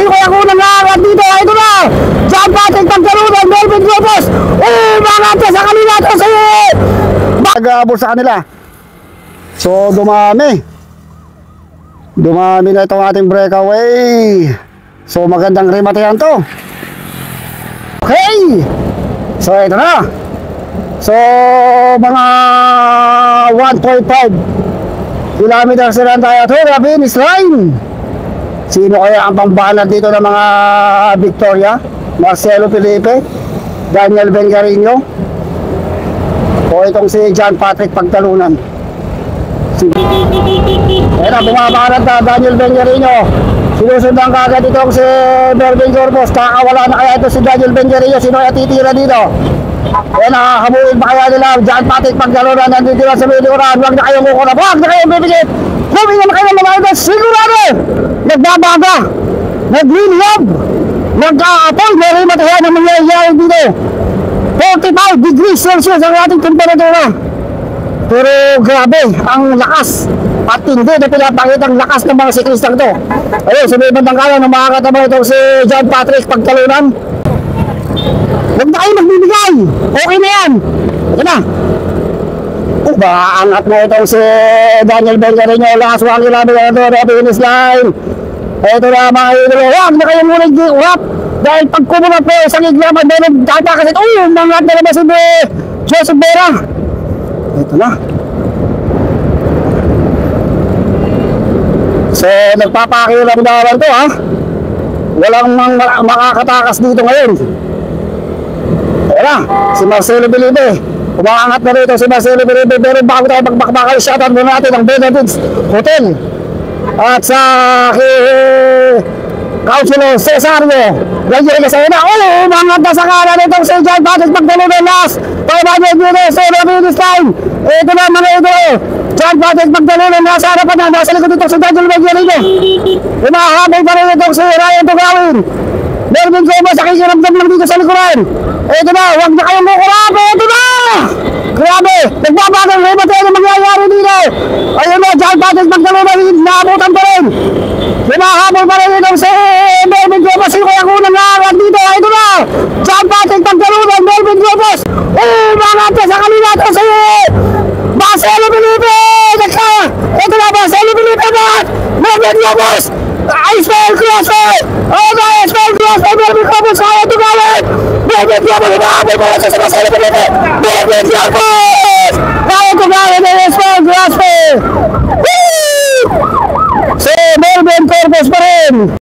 Masiko ako ng lahat dito. Ito na. John Patrick Pagkalunan, Melvin Globos. Umangat sa kanila. Ito sa mag-aabot sa kanila. So dumami na itong ating breakaway. So magandang rematehan to. Okay. So ito na. So mga 1.5 kilometers na tayo to the finish line. Sino kaya ang pambanat dito ng mga Victoria? Marcelo Felipe, Daniel Bengarino, o itong si John Patrick Pagtalunan. Ayan, bumabanat na Daniel Bengarino. Sinusundan kagad itong si Melvin Globos. Kakawala na kaya ito si Daniel Bengarino. Sino kaya titira dito? Ayan, nakahamuin pa kaya nila John Patrick Pagtalunan. Nandito na sa Milioran. Huwag na kayong kukunap. Huwag na kayong bibigit. Humingan na kayo ng mga ito. Sigurado nagbabaga, nag-green-love, nag-aapoy. Meron matahan ang mangyayari dito. 45 degrees Celsius ang ating temperatura. Pero grabe ang lakas at hindi na pinapakita ang lakas ng mga siklistang to. Ayun, sa may bandang kanan na makakatama itong si John Patrick Pagtalunan. Huwag na kayo magbibigay. Okay na yan. Ito na. Baangat na itong si Daniel Bengarino. Last 1 kilometer na finish line. Ito na mga idolo. Huwag na kayo muna i-urap. Dahil pag kumunap po sa giglaman na nagtatakas ito. Mangat na naman si Joseph Vera. Ito na. So nagpapakilang dawan to ha. Walang makakatakas dito ngayon. Ito na. Si Marcelo Felipe. Umaangat na rito si Marcelo Felipe. Pero bago tayo magbakbakal, shoutout muna natin ang Benedict's Hotel. At sa Councilor Cesario Ganyan ka sa'yo na. Umangat na sa kanan itong si John Patrick Pagtalunan. Last 500 meters. So finish line. Ito na mga ito. John Patrick Pagtalunan. Nasa harapan na. Nasa likod itong si Daniel Bengarino. Umahabay pa rin itong si Ryan Tugawin. Melvin Globos. Nakikiramdam lang dito sa likuran. Ito na. Huwag na kayong kukurap. Ito na. Grabe, nagbabagang remote na mangyayari dito. Ayun mo, John Patrick Pagtalunan, naabutan pa rin. Hinahabol pa rin itong si Melvin Globos. Sino kaya kunang nakakad dito? Ito na, John Patrick Pagtalunan, Melvin Globos. Umangat na sa kanila ito si Marcelo Felipe. Ito na, Marcelo Felipe na Melvin Globos. Ismael Crosser. Ismael Crosser, Melvin Globos. Kaya Tugawin. Melvin Globos, hinahabol pa rin sa Marcelo Felipe. Melvin Globos! Kaya Tugawin na Ismael Crosser. So, Melvin Globos pa rin.